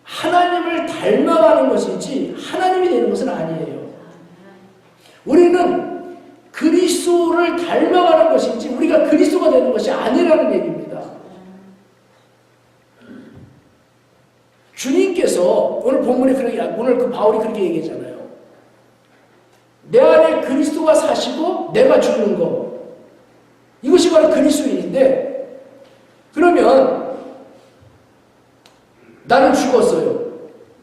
하나님을 닮아가는 것이지 하나님이 되는 것은 아니에요. 우리는 그리스도를 닮아가는 것이지 우리가 그리스도가 되는 것이 아니라는 얘기입니다. 본문에 오늘 그 바울이 그렇게 얘기했잖아요. 내 안에 그리스도가 사시고 내가 죽는 거. 이것이 바로 그리스도인인데, 그러면 나는 죽었어요.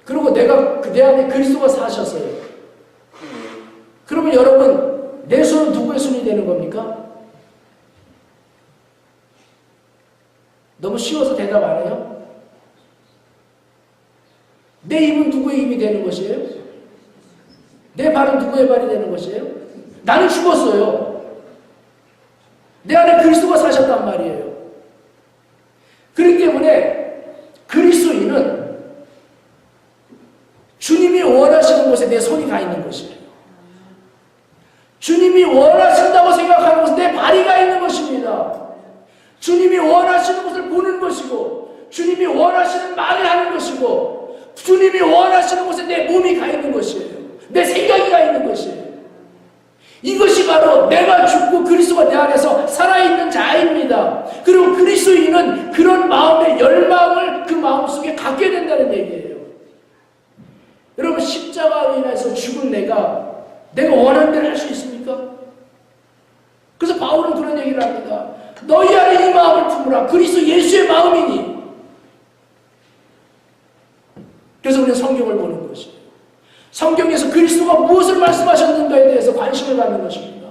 그리고 내 안에 그리스도가 사셨어요. 그러면 여러분, 내 손은 누구의 손이 되는 겁니까? 너무 쉬워서 대답 안 해요? 내 입은 누구의 입이 되는 것이에요? 내 발은 누구의 발이 되는 것이에요? 나는 죽었어요. 내 안에 그리스도가 사셨단 말이에요. 그렇기 때문에 그리스도인은 주님이 원하시는 곳에 내 손이 가 있는 것이에요. 주님이 원하신다고 생각하는 곳에 내 발이 가 있는 것입니다. 주님이 원하시는 것을 보는 것이고, 주님이 원하시는 말을 하는 것이고, 주님이 원하시는 곳에 내 몸이 가 있는 것이에요. 내 생각이 가 있는 것이에요. 이것이 바로 내가 죽고 그리스도가 내 안에서 살아있는 자입니다. 그리고 그리스도인은 그런 마음의 열망을 그 마음속에 갖게 된다는 얘기예요. 여러분, 십자가로 인해서 죽은 내가 원하는 대로 할 수 있습니까? 그래서 바울은 그런 얘기를 합니다. 너희 안에 이 마음을 품으라. 그리스도 예수의 마음이니. 그래서 우리는 성경을 보는 것이에요. 성경에서 그리스도가 무엇을 말씀하셨는가에 대해서 관심을 갖는 것입니다.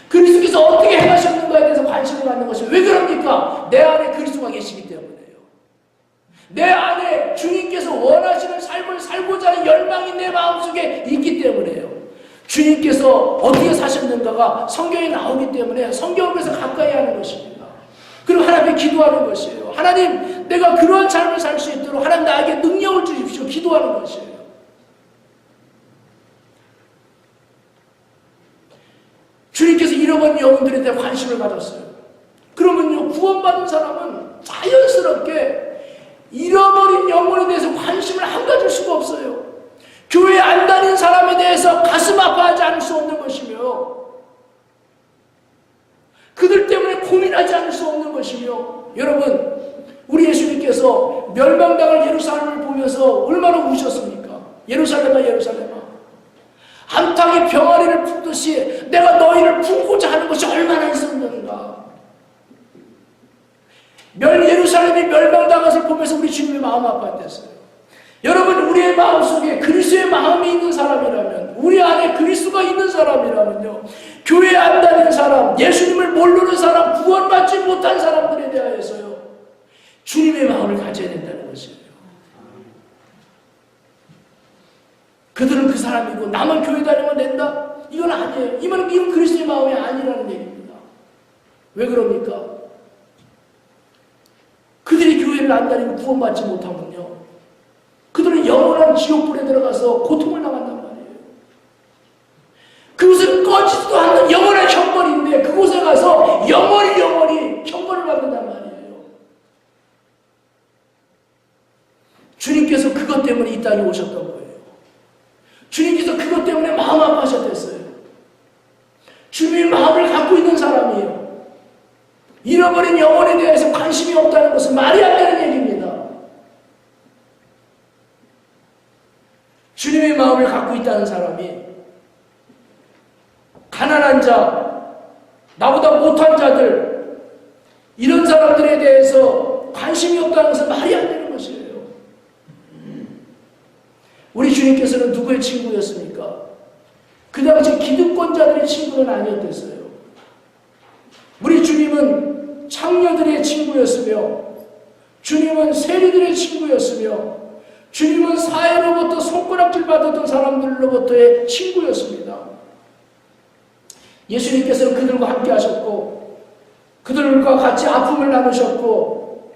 그리스도께서 어떻게 행하셨는가에 대해서 관심을 갖는 것입니다. 왜 그럽니까? 내 안에 그리스도가 계시기 때문에요. 내 안에 주님께서 원하시는 삶을 살고자 하는 열망이 내 마음속에 있기 때문에요. 주님께서 어떻게 사셨는가가 성경에 나오기 때문에 성경을 그래서 가까이 하는 것입니다. 그리고 하나님께 기도하는 것이에요. 하나님, 내가 그러한 삶을 살 수 있도록 하나님 나에게 능력을 주십시오. 기도하는 것이에요. 주님께서 잃어버린 영혼들에 대해 관심을 가졌어요. 그러면요, 구원받은 사람은 자연스럽게 잃어버린 영혼에 대해서 관심을 안 가질 수가 없어요. 교회 안 다니는 사람에 대해서 가슴 아파하지 않을 수 없는 것이며, 그들 때문에 고민하지 않을 수 없는 것이며, 여러분, 우리 예수님께서 멸망당할 예루살렘을 보면서 얼마나 우셨습니까? 예루살렘아, 예루살렘아, 암탉이 병아리를 품듯이 내가 너희를 품고자 하는 것이 얼마나 있었는가. 예루살렘이 멸망당한 것을 보면서 우리 주님의 마음 아팠댔어요. 여러분, 우리의 마음속에 그리스도의 마음이 있는 사람이라면, 우리 안에 그리스도가 있는 사람이라면요, 교회 안 다니는 사람, 예수님을 모르는 사람, 구원받지 못한 사람들에 대하여서요, 주님의 마음을 가져야 된다는 것이에요. 그들은 그 사람이고 나만 교회 다니면 된다? 이건 아니에요. 이건 그리스도의 마음이 아니라는 얘기입니다. 왜 그럽니까? 그들이 교회를 안 다니고 구원받지 못하면요, 그들은 영원한 지옥불에 들어가서 고통을 당한단 말이에요. 그것은 꺼지지도 않는 영원한 형벌인데 그곳에 가서 영원히 형벌을 받는단 말이에요. 주님께서 그것 때문에 이 땅에 오셨던 거예요. 주님께서 그것 때문에 마음 아파하셨댔어요. 주님의 마음을 갖고 있는 사람이에요. 잃어버린 영혼에 대해서 관심이 없다는 것은 말이 안 되는 얘기입니다. 주님의 마음을 갖고 있다는 사람이 가난한 자, 나보다 못한 자들, 이런 사람들에 대해서 관심이 없다는 것은 말이 안 되는 것이에요. 우리 주님께서는 누구의 친구였습니까? 그 당시 기득권자들의 친구는 아니었댔어요. 우리 주님은 창녀들의 친구였으며, 주님은 세리들의 친구였으며, 주님은 사회로부터 손가락질 받았던 사람들로부터의 친구였습니다. 예수님께서는 그들과 함께 하셨고, 그들과 같이 아픔을 나누셨고,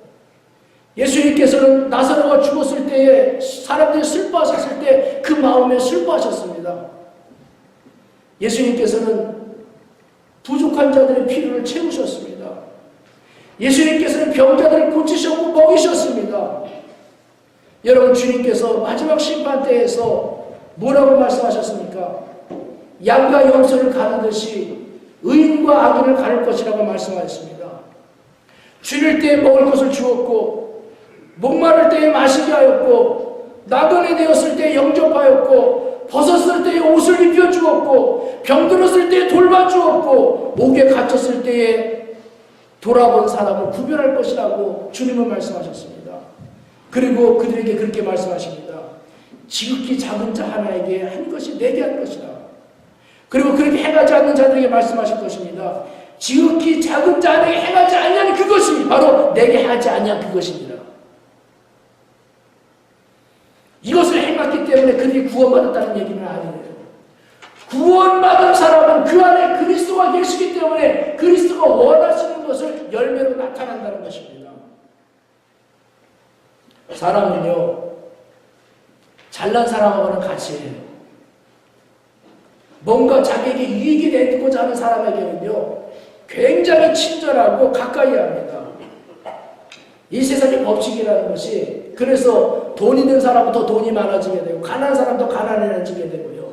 예수님께서는 나사로가 죽었을 때에 사람들이 슬퍼하셨을 때 그 마음에 슬퍼하셨습니다. 예수님께서는 부족한 자들의 필요를 채우셨습니다. 예수님께서는 병자들을 고치셨고 먹이셨습니다. 여러분, 주님께서 마지막 심판 때에서 뭐라고 말씀하셨습니까? 양과 염소를 가르듯이 의인과 악인을 가를 것이라고 말씀하셨습니다. 줄일 때에 먹을 것을 주었고, 목마를 때에 마시게 하였고, 나그네 되었을 때 영접하였고 벗었을 때에 옷을 입혀주었고 병들었을 때에 돌봐주었고 목에 갇혔을 때에 돌아본 사람을 구별할 것이라고 주님은 말씀하셨습니다. 그리고 그들에게 그렇게 말씀하십니다. 지극히 작은 자 하나에게 한 것이 내게 한 것이다. 그리고 그렇게 행하지 않는 자들에게 말씀하실 것입니다. 지극히 작은 자 하나에게 행하지 않냐는 그것이 바로 내게 하지 않냐 그것입니다. 이것을 행했기 때문에 그들이 구원받았다는 얘기는 아니에요. 구원받은 사람은 그 안에 그리스도가 계시기 때문에 그리스도가 원하시는 것을 열매로 나타난다는 것입니다. 사람은요, 잘난 사람하고는 같이 해요. 뭔가 자기에게 이익이 되고자 하는 사람에게는요, 굉장히 친절하고 가까이 합니다. 이 세상의 법칙이라는 것이 그래서 돈 있는 사람은 더 돈이 많아지게 되고 가난한 사람도 가난해지게 되고요.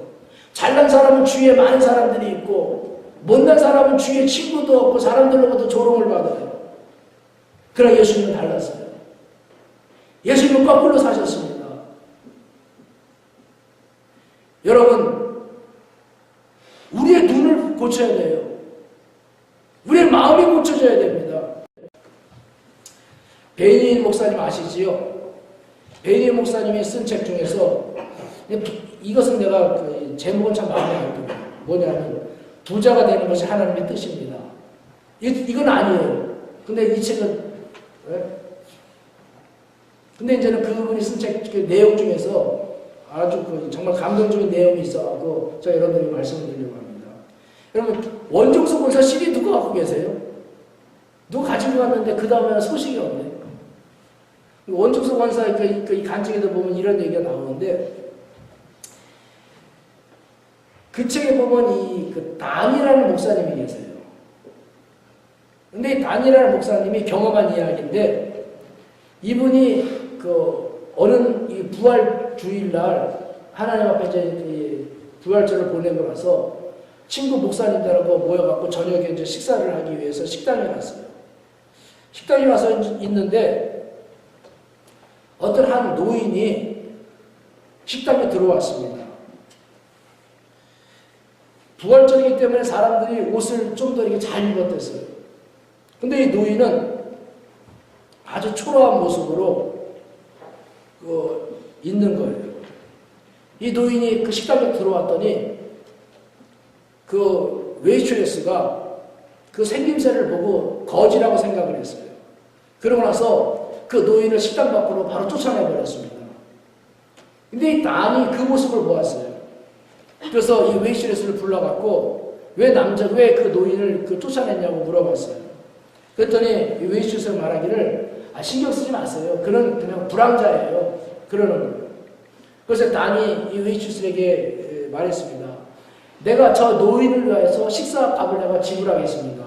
잘난 사람은 주위에 많은 사람들이 있고 못난 사람은 주위에 친구도 없고 사람들로부터 조롱을 받아요. 그러나 예수님은 달랐어요. 예수님은 거꾸로 사셨습니다. 여러분, 우리의 눈을 고쳐야 돼요. 우리의 마음이 고쳐져야 됩니다. 베니힐 목사님 아시지요? 베니힐 목사님이 쓴 책 중에서 이것은 내가 그 제목은 참 마음에 안 들어요. 뭐냐면 부자가 되는 것이 하나님의 뜻입니다. 이건 아니에요. 근데 이 책은 근데 이제는 그분이 쓴 책 그 내용 중에서 아주 그 정말 감동적인 내용이 있어갖고 제가 여러분들에게 말씀을 드리려고 합니다. 여러분 원종수 본사 CD 누구 갖고 계세요? 누구 가지고 갔는데 그 다음에는 소식이 없네. 원종수 권사의 이 간증에도 보면 이런 얘기가 나오는데 그 책에 보면 그 단이라는 목사님이 계세요. 근데 이 단이라는 목사님이 경험한 이야기인데 이분이 그 어느 이 부활 주일날 하나님 앞에 이제 부활절을 보내고 나서 친구 목사님들하고 모여갖고 저녁에 이제 식사를 하기 위해서 식당에 갔어요. 식당에 가서 있는데 어떤 한 노인이 식당에 들어왔습니다. 부활절이기 때문에 사람들이 옷을 좀 더 이렇게 잘 입었댔어요. 근데 이 노인은 아주 초라한 모습으로 있는 거예요. 이 노인이 그 식당에 들어왔더니 그 웨이트레스가 그 생김새를 보고 거지라고 생각을 했어요. 그러고 나서 그 노인을 식당 밖으로 바로 쫓아내버렸습니다. 근데 이 단이 그 모습을 보았어요. 그래서 이 웨이트레스를 불러갖고 왜 그 노인을 쫓아냈냐고 물어봤어요. 그랬더니 이 웨이트레스가 말하기를 신경 쓰지 마세요. 그는 그냥 불황자예요. 그러는 거예요. 그래서 단이 이 웨이트레스에게 말했습니다. 내가 저 노인을 위해서 식사밥을 내가 지불하겠습니다.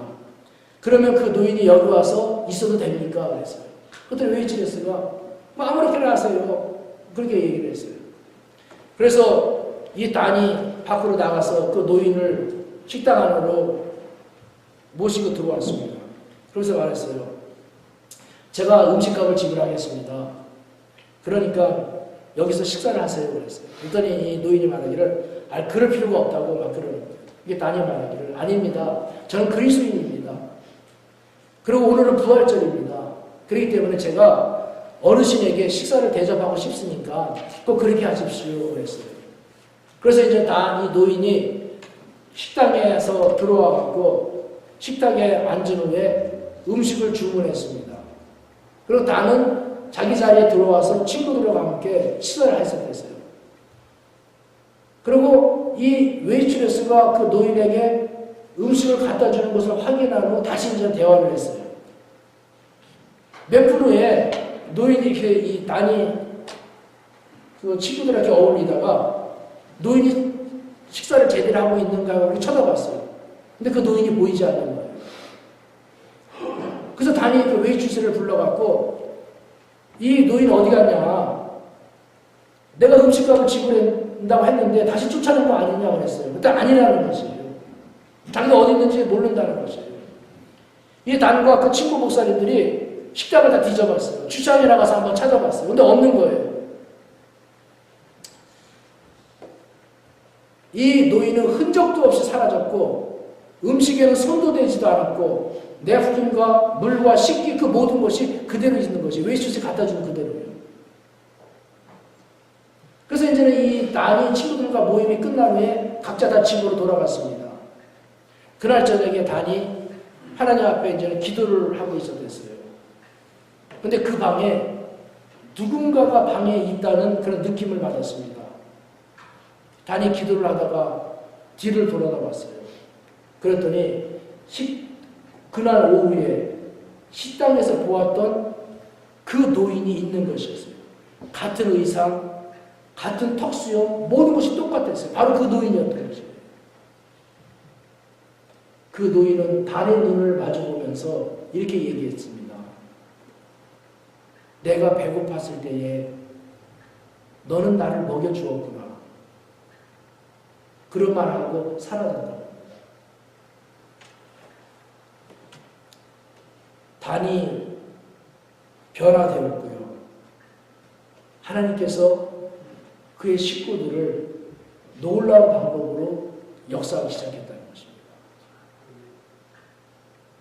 그러면 그 노인이 여기 와서 있어도 됩니까? 그랬어요. 그랬더니 웨이트레스가 뭐 아무렇게나 하세요. 그렇게 얘기를 했어요. 그래서 이 단이 밖으로 나가서 그 노인을 식당 안으로 모시고 들어왔습니다. 그래서 말했어요. 제가 음식값을 지불하겠습니다. 그러니까 여기서 식사를 하세요. 그랬어요. 그랬더니 이 노인이 말하기를 그럴 필요가 없다고 막 그러는 거예요. 이게 단이 말하기를 아닙니다. 저는 그리스도인입니다. 그리고 오늘은 부활절입니다. 그렇기 때문에 제가 어르신에게 식사를 대접하고 싶으니까 꼭 그렇게 하십시오. 그랬어요. 그래서 이제 이 노인이 식당에서 들어와갖고 식탁에 앉은 후에 음식을 주문했습니다. 그리고 나는 자기 자리에 들어와서 친구들과 함께 식사를 했었어요. 그리고 이 웨이트레스가 그 노인에게 음식을 갖다 주는 것을 확인한 후 다시 이제 대화를 했어요. 몇 분 후에 노인이 이렇게 이 단이 그 친구들한테 어울리다가 노인이 식사를 제대로 하고 있는가 하고 쳐다봤어요. 근데 그 노인이 보이지 않는 거예요. 그래서 단이 그 웨이트레스를 불러갖고 이 노인 어디 갔냐? 내가 음식값을 지불한다고 했는데 다시 쫓아낸 거 아니냐고 그랬어요. 그때 아니라는 것이에요. 자기가 어디 있는지 모른다는 것이에요. 이 단과 그 친구 목사님들이 식당을 다 뒤져봤어요. 주차장에 나가서 한번 찾아봤어요. 근데 없는 거예요. 이 노인은 흔적도 없이 사라졌고 음식에는 손도 대지도 않았고 내 후rim과 물과 식기 그 모든 것이 그대로 있는 것이 웨이트슛이 갖다 주는 그대로예요. 그래서 이제는 이 단이 친구들과 모임이 끝난 후에 각자 다 집으로 돌아갔습니다. 그날 저녁에 단이 하나님 앞에 이제는 기도를 하고 있었어요. 근데 그 방에 누군가가 방에 있다는 그런 느낌을 받았습니다. 단이 기도를 하다가 뒤를 돌아다봤어요. 그랬더니 그날 오후에 식당에서 보았던 그 노인이 있는 것이었어요. 같은 의상, 같은 턱수염, 모든 것이 똑같았어요. 바로 그 노인이었던 것이에요. 그 노인은 단의 눈을 마주보면서 이렇게 얘기했습니다. 내가 배고팠을 때에 너는 나를 먹여주었구나. 그런 말하고 사라졌다고 합니다. 단이 변화되었고요. 하나님께서 그의 식구들을 놀라운 방법으로 역사하기 시작했다는 것입니다.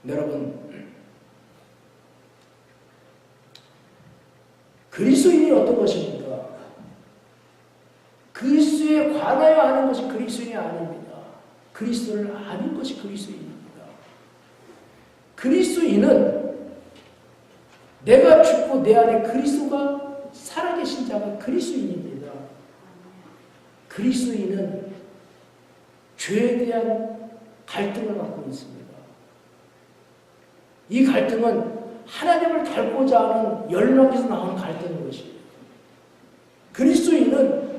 여러분, 그리스도인이 어떤 것입니까? 그리스도에 관하여 아는 것이 그리스도인이 아닙니다. 그리스도를 아는 것이 그리스도인입니다. 그리스도인은 내가 죽고 내 안에 그리스도가 살아계신 자가 그리스도인입니다. 그리스도인은 죄에 대한 갈등을 갖고 있습니다. 이 갈등은 하나님을 닮고자 하는 열망에서 나오는 갈등인 것입니다. 그리스도인은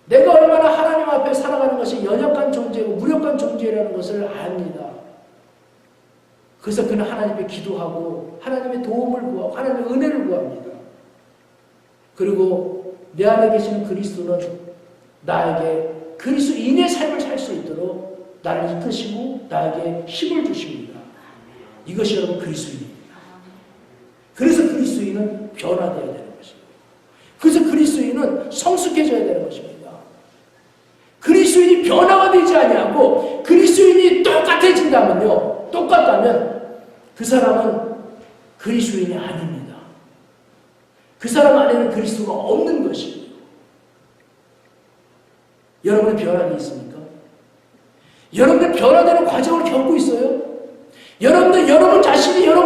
내가 얼마나 하나님 앞에 살아가는 것이 연약한 존재고 무력한 존재라는 것을 압니다. 그래서 그는 하나님 앞에 기도하고 하나님의 도움을 구하고 하나님의 은혜를 구합니다. 그리고 내 안에 계시는 그리스도는 나에게 그리스도인의 삶을 살 수 있도록 나를 이끄시고 나에게 힘을 주십니다. 이것이 여러분 그리스도인입니다. 그래서 그리스도인은 변화되어야 되는 것입니다. 그래서 그리스도인은 성숙해져야 되는 것입니다. 그리스도인이 변화가 되지 아니하고 그리스도인이 똑같다면 그 사람은 그리스도인이 아닙니다. 그 사람 안에는 그리스도가 없는 것입니다. 여러분의 변화가 있습니까? 여러분의 변화되는 과정을 겪고 있어요? 여러분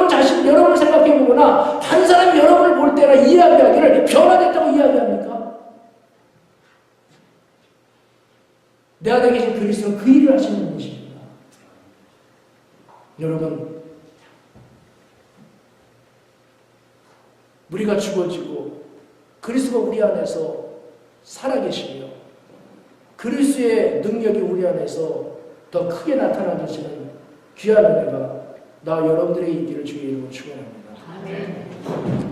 자신이 여러분을 생각해보거나 다른 사람이 여러분을 볼 때나 이야기하기를 변화됐다고 이야기합니까? 내 안에 계신 그리스도는 그 일을 하시는 분이십니다. 여러분, 우리가 죽어지고 그리스도가 우리 안에서 살아계시며 그리스도의 능력이 우리 안에서 더 크게 나타나시는 귀한 은혜가 나 여러분들의 있기를 주의 이름으로 축원합니다. 아멘.